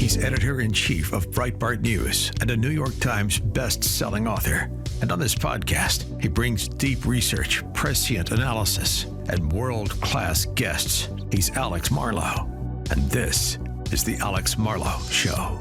He's editor-in-chief of Breitbart News and a New York Times best-selling author. And on this podcast, he brings deep research, prescient analysis, and world-class guests. He's Alex Marlow, and this is The Alex Marlow Show.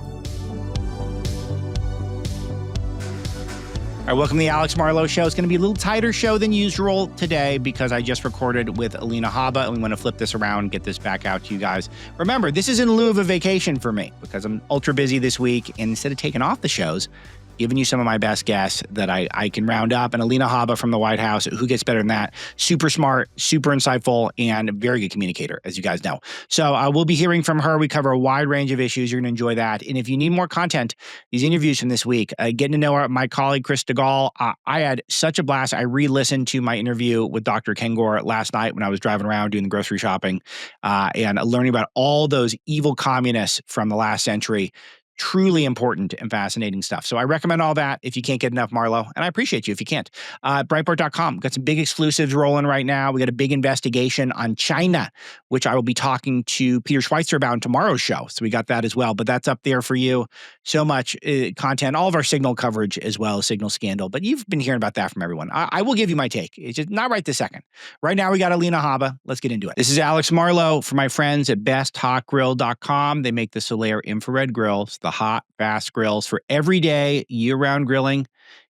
All right, welcome to the Alex Marlow Show. It's going to be a little tighter show than usual today because I just recorded with Alina Habba, and we want to flip this around and get this back out to you guys. Remember, this is in lieu of a vacation for me because I'm ultra busy this week, and instead of taking off the shows, giving you some of my best guests that I can round up. And Alina Habba from the White House, who gets better than that? Super smart, super insightful, and a very good communicator, as you guys know. So we'll be hearing from her. We cover a wide range of issues. You're going to enjoy that. And if you need more content, these interviews from this week, getting to know my colleague, Chris DeGaulle, I had such a blast. I re-listened to my interview with Dr. Kengor last night when I was driving around doing the grocery shopping and learning about all those evil communists from the last century. Truly important and fascinating stuff. So I recommend all that if you can't get enough Marlow, and I appreciate you if you can't. Breitbart.com, got some big exclusives rolling right now. We got a big investigation on China, which I will be talking to Peter Schweitzer about in tomorrow's show. So we got that as well, but that's up there for you. So much content, all of our Signal coverage as well, Signal scandal, but you've been hearing about that from everyone. I will give you my take. It's just not right this second. Right now we got Alina Habba. Let's get into it. This is Alex Marlow for my friends at besthotgrill.com. They make the Solaire infrared grills, the hot, fast grills for everyday, year-round grilling.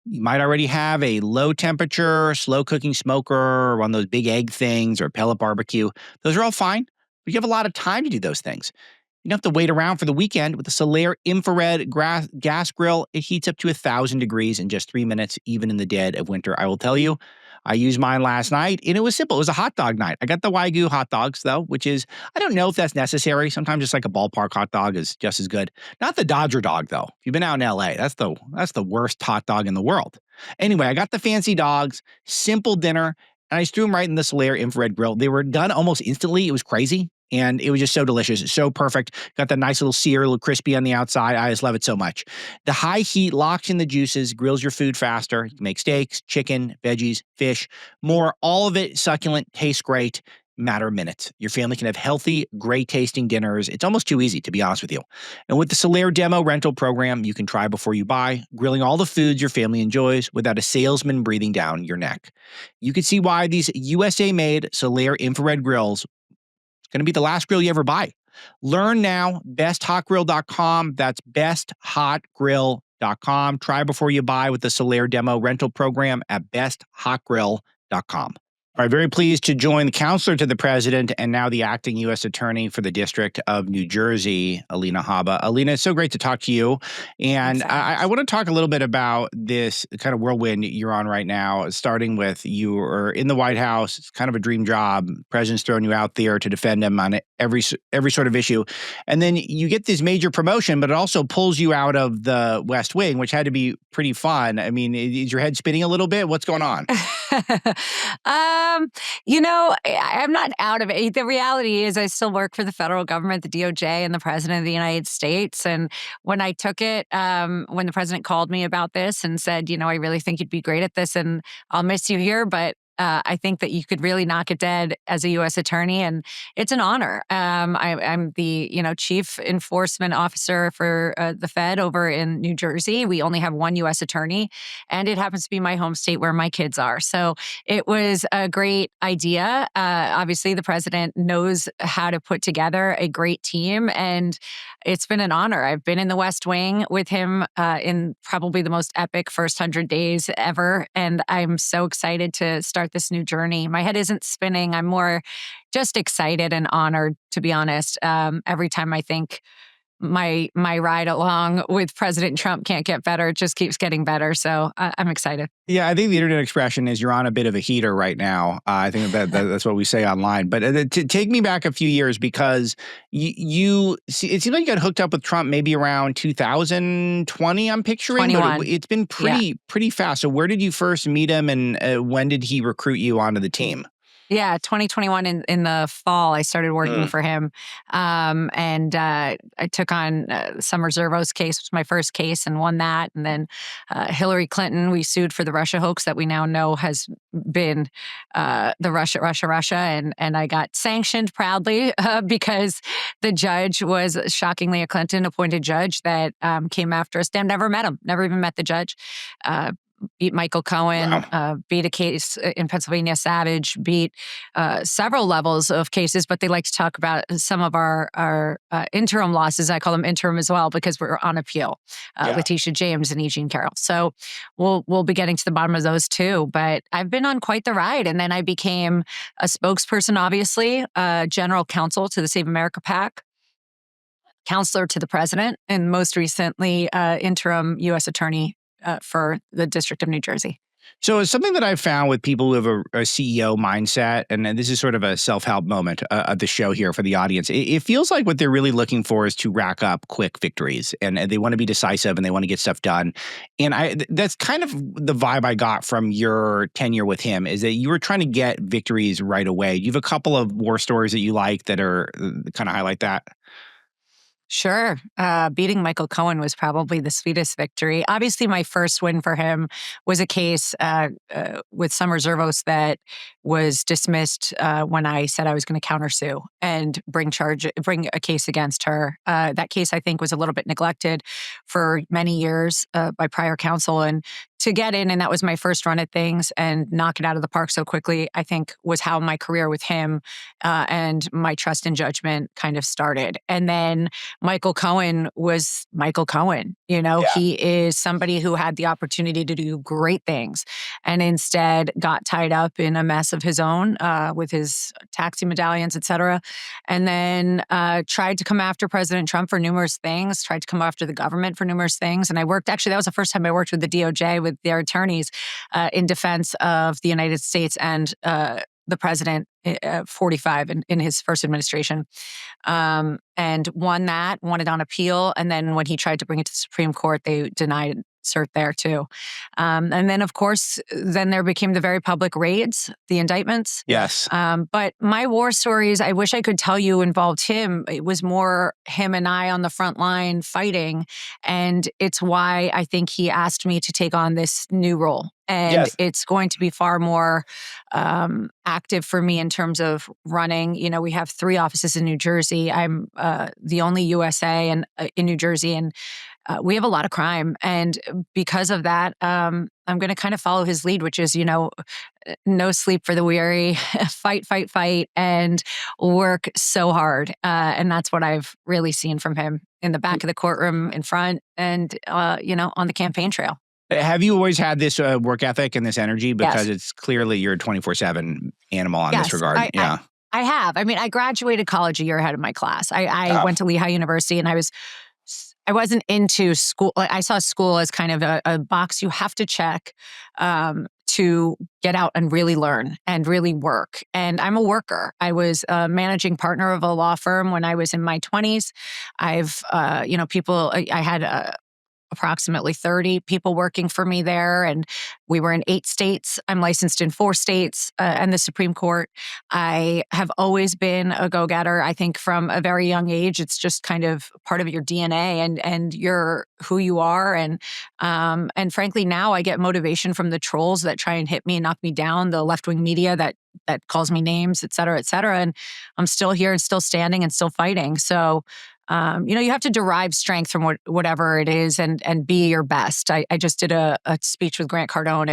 You might already have a low-temperature, slow-cooking smoker or one of those big egg things or pellet barbecue. Those are all fine, but you have a lot of time to do those things. You don't have to wait around for the weekend. With the Solaire infrared gas grill, it heats up to 1,000 degrees in just 3 minutes, even in the dead of winter. I will tell you, I used mine last night, and it was simple. It was a hot dog night. I got the Wagyu hot dogs, though, which is, I don't know if that's necessary. Sometimes just like a ballpark hot dog is just as good. Not the Dodger dog, though. If you've been out in L.A., that's the worst hot dog in the world. Anyway, I got the fancy dogs, simple dinner, and I just threw them right in the Solaire infrared grill. They were done almost instantly. It was crazy. And it was just so delicious, so perfect. Got that nice little sear, a little crispy on the outside. I just love it so much. The high heat locks in the juices, grills your food faster. You can make steaks, chicken, veggies, fish, more. All of it succulent, tastes great, matter of minutes. Your family can have healthy, great tasting dinners. It's almost too easy, to be honest with you. And with the Solaire demo rental program, you can try before you buy, grilling all the foods your family enjoys without a salesman breathing down your neck. You can see why these USA-made Solaire infrared grills going to be the last grill you ever buy. Learn now, besthotgrill.com. That's besthotgrill.com. Try before you buy with the Solaire demo rental program at besthotgrill.com. All right, very pleased to join the counselor to the president and now the acting U.S. attorney for the District of New Jersey, Alina Habba. Alina, it's so great to talk to you. And I want to talk a little bit about this kind of whirlwind you're on right now, starting with you are in the White House. It's kind of a dream job. The president's throwing you out there to defend him on every sort of issue. And then you get this major promotion, but it also pulls you out of the West Wing, which had to be pretty fun. I mean, is your head spinning a little bit? What's going on? I'm not out of it. The reality is I still work for the federal government, the DOJ, and the president of the United States. And when I took it, when the president called me about this and said, I really think you'd be great at this and I'll miss you here, but I think that you could really knock it dead as a U.S. attorney, and it's an honor. I'm the chief enforcement officer for the Fed over in New Jersey. We only have one U.S. attorney, and it happens to be my home state where my kids are. So it was a great idea. Obviously, the president knows how to put together a great team, and it's been an honor. I've been in the West Wing with him in probably the most epic first 100 days ever, and I'm so excited to start this new journey. My head isn't spinning. I'm more just excited and honored, to be honest. Every time I think my ride along with President Trump can't get better, it just keeps getting better. So I'm excited. Yeah, I think the internet expression is you're on a bit of a heater right now. I think that's what we say online. But take me back a few years because you see, it seems like you got hooked up with Trump maybe around 2020, I'm picturing. 21. But it's been pretty fast. So where did you first meet him and when did he recruit you onto the team? Yeah, 2021 in the fall, I started working for him. I took on Summer Zervo's case, which was my first case, and won that. And then Hillary Clinton, we sued for the Russia hoax that we now know has been the Russia. And I got sanctioned proudly because the judge was shockingly a Clinton appointed judge that came after us. Damn, never met him, never even met the judge. Beat Michael Cohen, beat a case in Pennsylvania, Savage, beat several levels of cases, but they like to talk about some of our interim losses. I call them interim as well because we're on appeal, Letitia James and E. Jean Carroll. So we'll be getting to the bottom of those too, but I've been on quite the ride. And then I became a spokesperson, obviously, general counsel to the Save America PAC, counselor to the president, and most recently, interim U.S. attorney for the District of New Jersey. So it's something that I've found with people who have a CEO mindset, and this is sort of a self-help moment of the show here for the audience. It feels like what they're really looking for is to rack up quick victories, and they want to be decisive and they want to get stuff done. And that's kind of the vibe I got from your tenure with him, is that you were trying to get victories right away. You have a couple of war stories that you like that are kind of highlight that. Sure. Beating Michael Cohen was probably the sweetest victory. Obviously, my first win for him was a case with Summer Zervos that was dismissed when I said I was going to countersue and bring a case against her. That case, I think, was a little bit neglected for many years by prior counsel. And to get in, and that was my first run at things, and knock it out of the park so quickly, I think was how my career with him and my trust and judgment kind of started. And then Michael Cohen was Michael Cohen. He is somebody who had the opportunity to do great things and instead got tied up in a mess of his own with his taxi medallions, et cetera. And then tried to come after President Trump for numerous things, tried to come after the government for numerous things. And that was the first time I worked with the DOJ, with their attorneys in defense of the United States and the president, 45 in his first administration, and won it on appeal. And then when he tried to bring it to the Supreme Court, they denied cert there too. And then, of course, there became the very public raids, the indictments. Yes. But my war stories, I wish I could tell you, involved him. It was more him and I on the front line fighting. And it's why I think he asked me to take on this new role. And it's going to be far more active for me in terms of running. We have 3 offices in New Jersey. I'm the only USA in New Jersey, and we have a lot of crime. And because of that, I'm going to kind of follow his lead, which is, no sleep for the weary, fight, and work so hard. And that's what I've really seen from him in the back of the courtroom, in front, and, on the campaign trail. Have you always had this work ethic and this energy? Because it's clearly you're a 24/7 animal on this regard. I have. I mean, I graduated college a year ahead of my class. I went to Lehigh University, and I wasn't into school. I saw school as kind of a box you have to check to get out and really learn and really work. And I'm a worker. I was a managing partner of a law firm when I was in my 20s. I had approximately 30 people working for me there, and we were in 8 states. I'm licensed in 4 states and the Supreme Court. I have always been a go-getter. I think from a very young age, it's just kind of part of your DNA and you're who you are. And frankly, now I get motivation from the trolls that try and hit me and knock me down, the left-wing media that calls me names, et cetera, et cetera. And I'm still here and still standing and still fighting. So you have to derive strength from whatever it is and be your best. I just did a speech with Grant Cardone,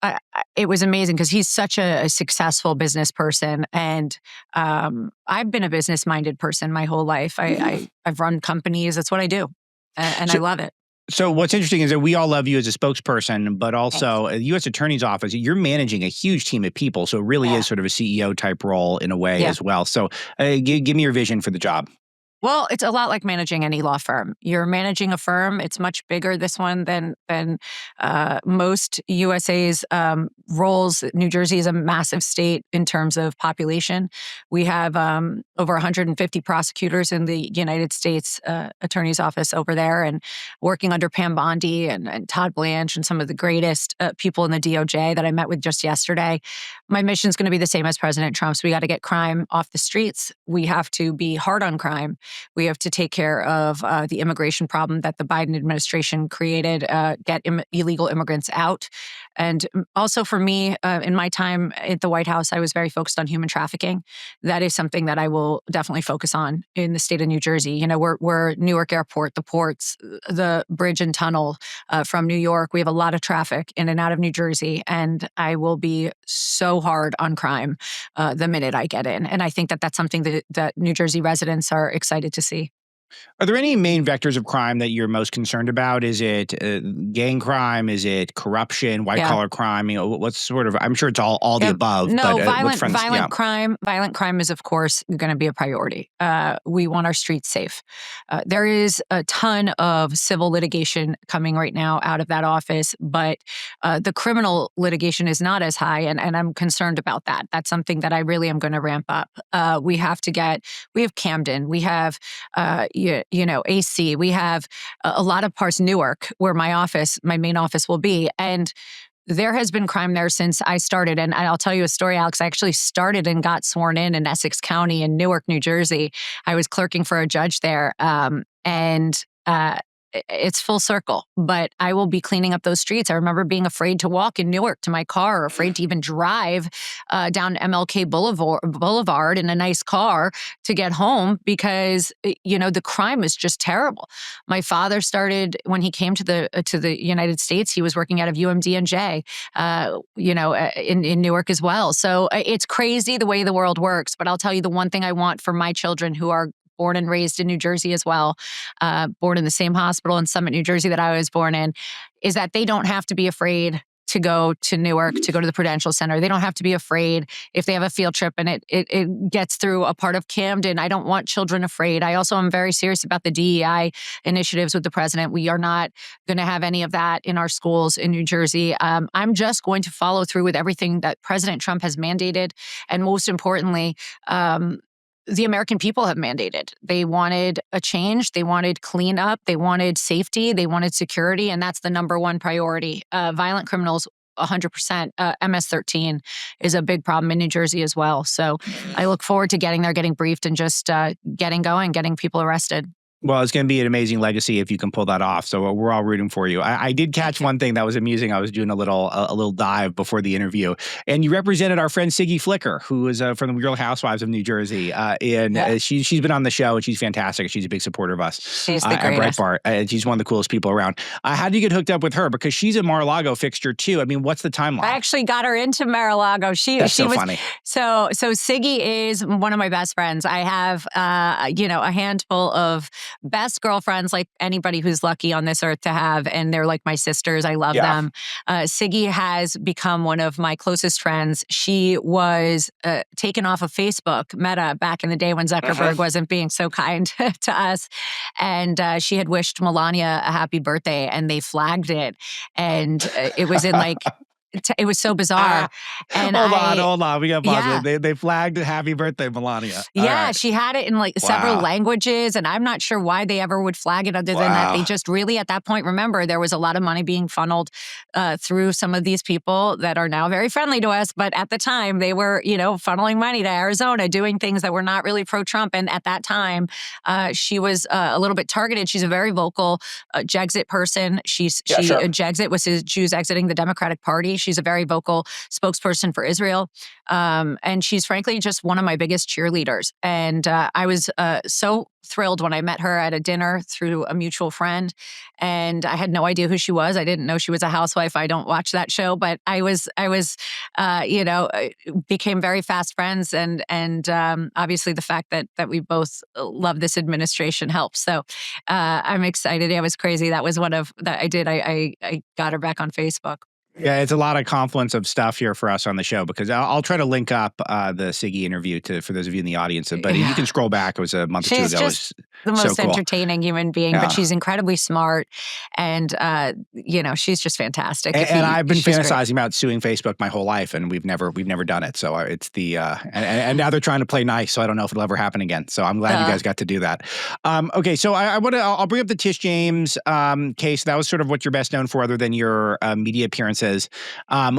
and it was amazing because he's such a successful business person. And I've been a business-minded person my whole life. I've run companies. That's what I do. And I love it. So what's interesting is that we all love you as a spokesperson, but also a U.S. Attorney's Office, you're managing a huge team of people. So it really is sort of a CEO type role in a way as well. So give me your vision for the job. Well, it's a lot like managing any law firm. You're managing a firm. It's much bigger, this one, than most USA's roles. New Jersey is a massive state in terms of population. We have over 150 prosecutors in the United States Attorney's Office over there, and working under Pam Bondi and Todd Blanche and some of the greatest people in the DOJ that I met with just yesterday. My mission is going to be the same as President Trump's. We got to get crime off the streets. We have to be hard on crime. We have to take care of the immigration problem that the Biden administration created, get illegal immigrants out. And also for me, in my time at the White House, I was very focused on human trafficking. That is something that I will definitely focus on in the state of New Jersey. You know, we're Newark Airport, the ports, the bridge and tunnel from New York. We have a lot of traffic in and out of New Jersey, and I will be so hard on crime the minute I get in. And I think that that's something that New Jersey residents are excited to see. Are there any main vectors of crime that you're most concerned about? Is it gang crime? Is it corruption, white-collar crime? You know, what's sort of, I'm sure it's all the above. No, but, violent crime is, of course, going to be a priority. We want our streets safe. There is a ton of civil litigation coming right now out of that office, but the criminal litigation is not as high, and I'm concerned about that. That's something that I really am going to ramp up. We have Camden, we have AC. We have a lot of parts, Newark, where my main office will be. And there has been crime there since I started. And I'll tell you a story, Alex. I actually started and got sworn in Essex County in Newark, New Jersey. I was clerking for a judge there. It's full circle, but I will be cleaning up those streets. I remember being afraid to walk in Newark to my car, or afraid to even drive down MLK Boulevard in a nice car to get home because, the crime is just terrible. My father started, when he came to the United States, he was working out of UMD&J, in Newark as well. So it's crazy the way the world works, but I'll tell you the one thing I want for my children who are born and raised in New Jersey as well, born in the same hospital in Summit, New Jersey that I was born in, is that they don't have to be afraid to go to Newark, to go to the Prudential Center. They don't have to be afraid if they have a field trip and it gets through a part of Camden. I don't want children afraid. I also am very serious about the DEI initiatives with the president. We are not going to have any of that in our schools in New Jersey. I'm just going to follow through with everything that President Trump has mandated. And most importantly, the American people have mandated. They wanted a change. They wanted cleanup. They wanted safety. They wanted security. And that's the number one priority. Violent criminals, 100%. MS-13 is a big problem in New Jersey as well. So I look forward to getting there, getting briefed, and just getting going, getting people arrested. Well, it's going to be an amazing legacy if you can pull that off. So we're all rooting for you. I did catch one thing that was amusing. I was doing a little dive before the interview, and you represented our friend Siggy Flicker, who is from the Real Housewives of New Jersey, she's been on the show and she's fantastic. She's a big supporter of us. She's the greatest. At Breitbart. She's one of the coolest people around. How do you get hooked up with her? Because she's a Mar-a-Lago fixture too. I mean, what's the timeline? I actually got her into Mar-a-Lago. She was funny. So Siggy is one of my best friends. I have a handful of best girlfriends like anybody who's lucky on this earth to have, and they're like my sisters. I love them. Siggy has become one of my closest friends. She was taken off of Facebook, Meta, back in the day when Zuckerberg wasn't being so kind to us. And she had wished Melania a happy birthday, and they flagged it. And it was in it was so bizarre. And hold on. We got to pause it. They flagged happy birthday, Melania. Right. She had it in several languages, and I'm not sure why they ever would flag it other than that. They just really, at that point, remember, there was a lot of money being funneled through some of these people that are now very friendly to us. But at the time, they were, funneling money to Arizona, doing things that were not really pro-Trump. And at that time, she was a little bit targeted. She's a very vocal Jexit person. Jexit was his Jews exiting the Democratic Party. She's a very vocal spokesperson for Israel. And she's frankly just one of my biggest cheerleaders. And I was so thrilled when I met her at a dinner through a mutual friend. And I had no idea who she was. I didn't know she was a housewife. I don't watch that show, but I became very fast friends. And obviously the fact that we both love this administration helps. So I'm excited. It was crazy. That was one of that I did. I got her back on Facebook. Yeah, it's a lot of confluence of stuff here for us on the show, because I'll try to link up the Siggy interview for those of you in the audience. But you can scroll back. It was a month or two ago. the So most cool. entertaining human being, Yeah. but she's incredibly smart, and she's just fantastic. And I've been she's great. fantasizing about suing Facebook my whole life, and we've never done it. So it's the and now they're trying to play nice. So I don't know if it'll ever happen again. So I'm glad you guys got to do that. Okay, so I'll bring up the Tish James case. That was sort of what you're best known for, other than your media appearances,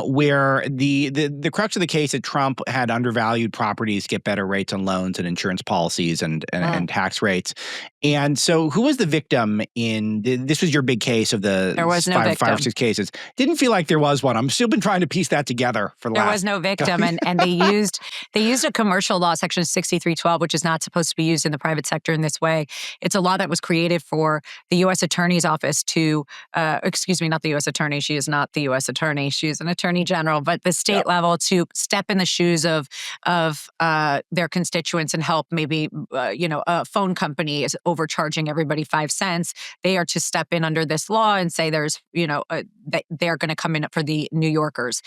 where the crux of the case that Trump had undervalued properties, get better rates on loans and insurance policies and tax rates. And so who was the victim in this? Was your big case of the there was no five victim. or six cases? Didn't feel like there was one. I'm still been trying to piece that together for the There last. was no victim, and they used a commercial law, section 6312, which is not supposed to be used in the private sector in this way. It's a law that was created for the U.S. Attorney's Office to, excuse me, not the U.S. Attorney. She is not the U.S. Attorney. She is an Attorney General, but the state level to step in the shoes of their constituents and help. Maybe a phone company is overcharging everybody 5 cents. They are to step in under this law and say there's they're going to come in for the New Yorkers.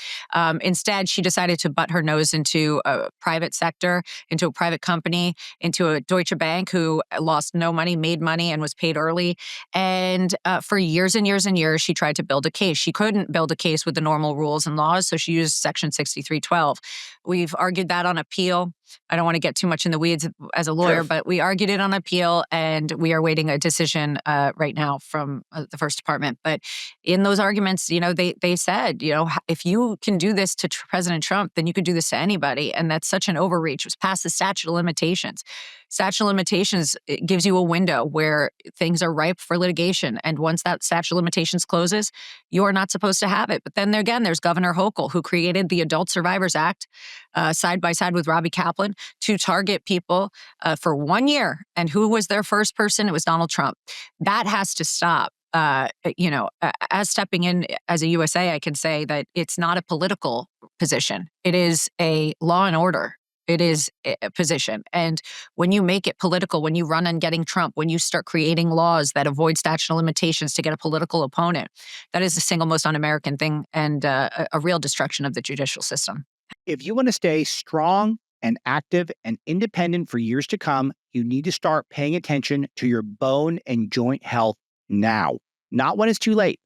Instead, she decided to butt her nose into a private sector, into a private company, into a Deutsche Bank who lost no money, made money, and was paid early. And for years and years and years, she tried to build a case. She couldn't build a case with the normal rules and laws, so she used section 6312. We've argued that on appeal. I don't want to get too much in the weeds as a lawyer, but we argued it on appeal, and we are waiting a decision right now from the First Department. But in those arguments, they said, if you can do this to President Trump, then you could do this to anybody. And that's such an overreach. It was past the statute of limitations. Statute of limitations, it gives you a window where things are ripe for litigation. And once that statute of limitations closes, you are not supposed to have it. But then again, there's Governor Hochul, who created the Adult Survivors Act side by side with Robbie Kaplan to target people for 1 year. And who was their first person? It was Donald Trump. That has to stop. As stepping in as a USA, I can say that it's not a political position. It is a law and order. It is a position. And when you make it political, when you run on getting Trump, when you start creating laws that avoid statute of limitations to get a political opponent, that is the single most un-American thing and a real destruction of the judicial system. If you want to stay strong and active and independent for years to come, you need to start paying attention to your bone and joint health now, not when it's too late.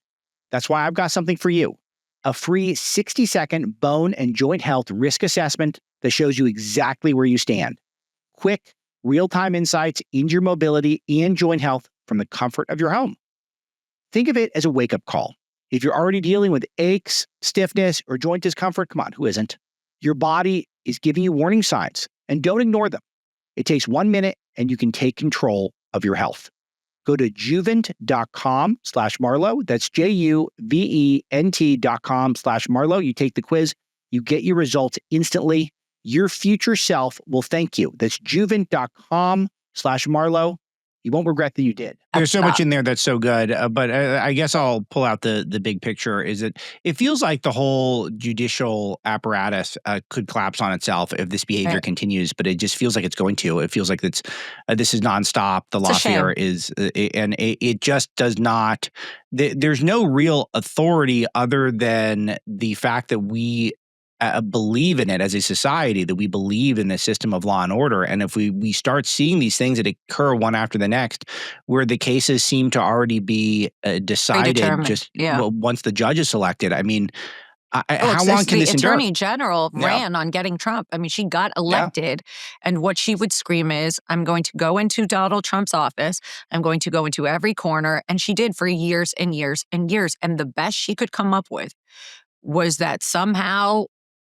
That's why I've got something for you. A free 60-second bone and joint health risk assessment that shows you exactly where you stand. Quick, real-time insights into your mobility and joint health from the comfort of your home. Think of it as a wake-up call. If you're already dealing with aches, stiffness, or joint discomfort, come on, who isn't? Your body is giving you warning signs, and don't ignore them. It takes 1 minute, and you can take control of your health. Go to juvent.com/Marlow. That's JUVENT.com/Marlow. You take the quiz, you get your results instantly. Your future self will thank you. That's juvent.com/Marlow. You won't regret that you did. There's so much in there that's so good, but I guess I'll pull out the big picture. Is it feels like the whole judicial apparatus could collapse on itself if this behavior continues, but it just feels like it's going to. It feels like this is nonstop. The Lawfare is, and it just does not. There's no real authority other than the fact that we believe in it as a society, that we believe in the system of law and order. And if we start seeing these things that occur one after the next, where the cases seem to already be decided just once the judge is selected, I mean, how long can this endure? The Attorney General ran on getting Trump. I mean, she got elected, and what she would scream is, I'm going to go into Donald Trump's office. I'm going to go into every corner. And she did for years and years and years. And the best she could come up with was that somehow,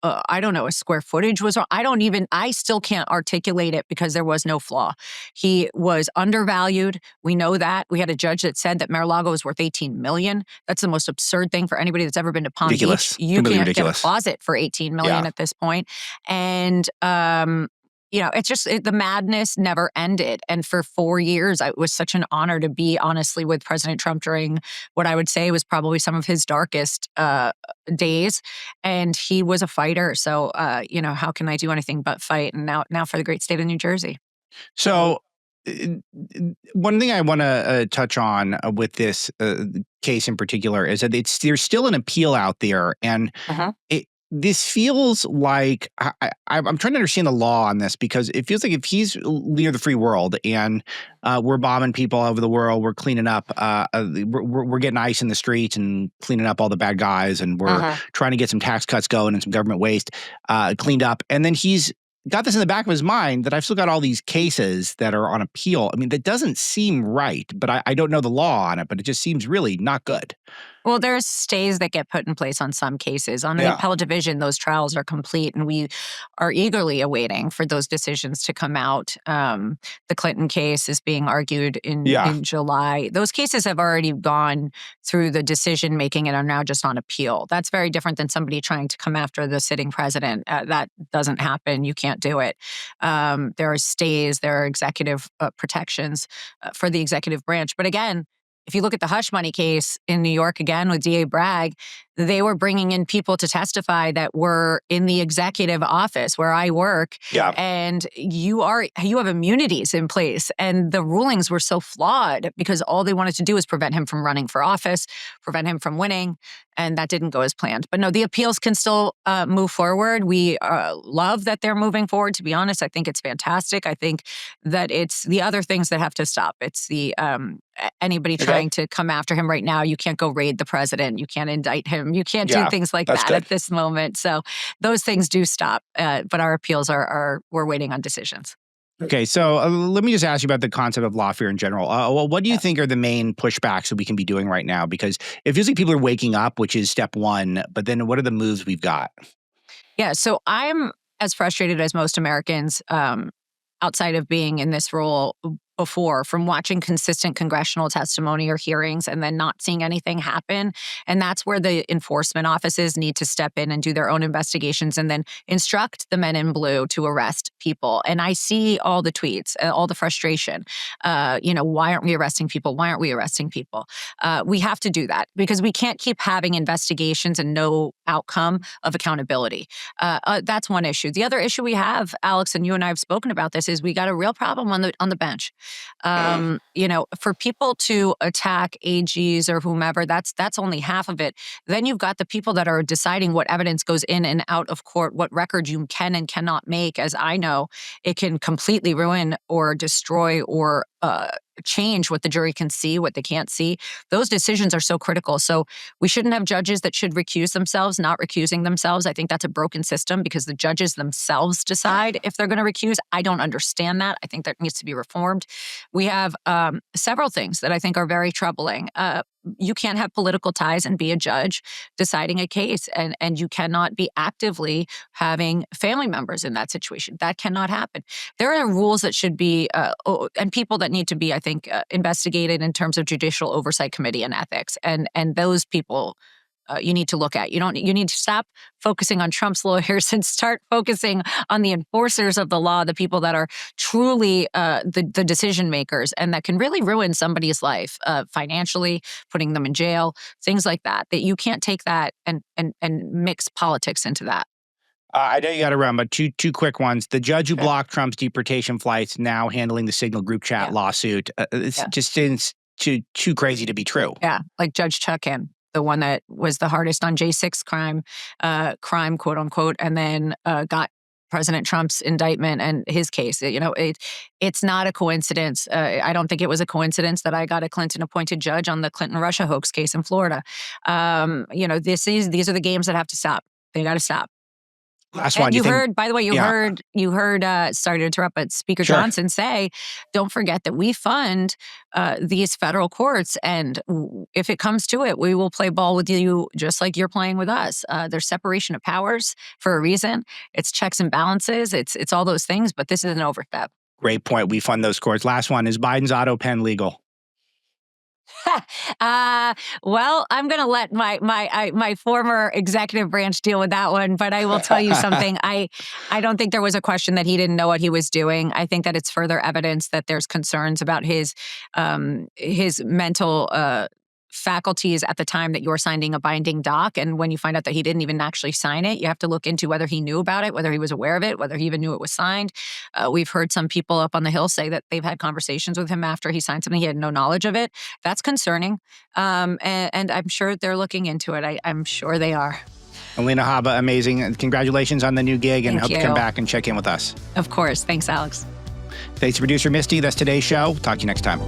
I don't know, his square footage was wrong. I still can't articulate it because there was no flaw. He was undervalued. We know that. We had a judge that said that Mar-a-Lago is worth $18 million. That's the most absurd thing for anybody that's ever been to Palm Beach. You can't get a closet for $18 million at this point. And, it's just the madness never ended. And for 4 years, it was such an honor to be, honestly, with President Trump during what I would say was probably some of his darkest days. And he was a fighter. So, how can I do anything but fight? And now for the great state of New Jersey. So one thing I want to touch on with this case in particular is that there's still an appeal out there. And this feels like I'm trying to understand the law on this, because it feels like if he's leader of the free world and we're bombing people all over the world, we're cleaning up, we're getting ice in the streets and cleaning up all the bad guys, and we're trying to get some tax cuts going and some government waste cleaned up. And then he's got this in the back of his mind that I've still got all these cases that are on appeal. I mean, that doesn't seem right, but I don't know the law on it, but it just seems really not good. Well, there's stays that get put in place on some cases. On the appellate division, those trials are complete, and we are eagerly awaiting for those decisions to come out. The Clinton case is being argued in July. Those cases have already gone through the decision making and are now just on appeal. That's very different than somebody trying to come after the sitting president. That doesn't happen. You can't do it. There are stays, there are executive protections for the executive branch. But again, if you look at the hush money case in New York again with DA Bragg, they were bringing in people to testify that were in the executive office where I work. And you have immunities in place. And the rulings were so flawed because all they wanted to do was prevent him from running for office, prevent him from winning. And that didn't go as planned. But no, the appeals can still move forward. We love that they're moving forward. To be honest, I think it's fantastic. I think that it's the other things that have to stop. It's the anybody trying to come after him right now. You can't go raid the president. You can't indict him. You can't do things like that at this moment. So those things do stop. But our appeals we're waiting on decisions. Okay, so let me just ask you about the concept of lawfare in general. What do you think are the main pushbacks that we can be doing right now? Because it feels like people are waking up, which is step one. But then what are the moves we've got? Yeah, so I'm as frustrated as most Americans outside of being in this role before, from watching consistent congressional testimony or hearings and then not seeing anything happen. And that's where the enforcement offices need to step in and do their own investigations and then instruct the men in blue to arrest people. And I see all the tweets, all the frustration. Why aren't we arresting people? Why aren't we arresting people? We have to do that because we can't keep having investigations and no outcome of accountability. That's one issue. The other issue we have, Alex, and you and I have spoken about this, is we got a real problem on the bench. For people to attack AGs or whomever, that's only half of it. Then you've got the people that are deciding what evidence goes in and out of court, what records you can and cannot make. As I know, it can completely ruin or destroy or change what the jury can see, what they can't see. Those decisions are so critical. So we shouldn't have judges that should recuse themselves, not recusing themselves. I think that's a broken system because the judges themselves decide if they're going to recuse. I don't understand that. I think that needs to be reformed. We have several things that I think are very troubling. You can't have political ties and be a judge deciding a case, and you cannot be actively having family members in that situation. That cannot happen. There are rules that should be, and people that need to be, I think, investigated in terms of judicial oversight committee and ethics, and those people you need to look at. You need to stop focusing on Trump's lawyers and start focusing on the enforcers of the law, the people that are truly the decision makers and that can really ruin somebody's life financially, putting them in jail, things like that. That you can't take that and mix politics into that. I know you got to run, but two quick ones. The judge who blocked Trump's deportation flights now handling the Signal group chat lawsuit. It just seems too crazy to be true. Yeah, like Judge Chuckin, the one that was the hardest on J6 crime, quote unquote, and then got President Trump's indictment and his case. It's not a coincidence. I don't think it was a coincidence that I got a Clinton-appointed judge on the Clinton-Russia hoax case in Florida. These are the games that have to stop. They got to stop. Last one. You heard, by the way, sorry to interrupt, but Speaker Johnson say, don't forget that we fund these federal courts. And if it comes to it, we will play ball with you just like you're playing with us. There's separation of powers for a reason. It's checks and balances. It's all those things, but this is an overstep. Great point. We fund those courts. Last one. Is Biden's Autopen legal? Well, I'm going to let my former executive branch deal with that one, but I will tell you something. I don't think there was a question that he didn't know what he was doing. I think that it's further evidence that there's concerns about his mental faculties at the time that you're signing a binding doc. And when you find out that he didn't even actually sign it, you have to look into whether he knew about it, whether he was aware of it, whether he even knew it was signed. We've heard some people up on the Hill say that they've had conversations with him after he signed something. He had no knowledge of it. That's concerning. And I'm sure they're looking into it. I'm sure they are. Alina Habba, amazing. Congratulations on the new gig, and Thank hope you you. come back and check in with us. Of course. Thanks, Alex. Thanks to producer Misty. That's today's show. Talk to you next time.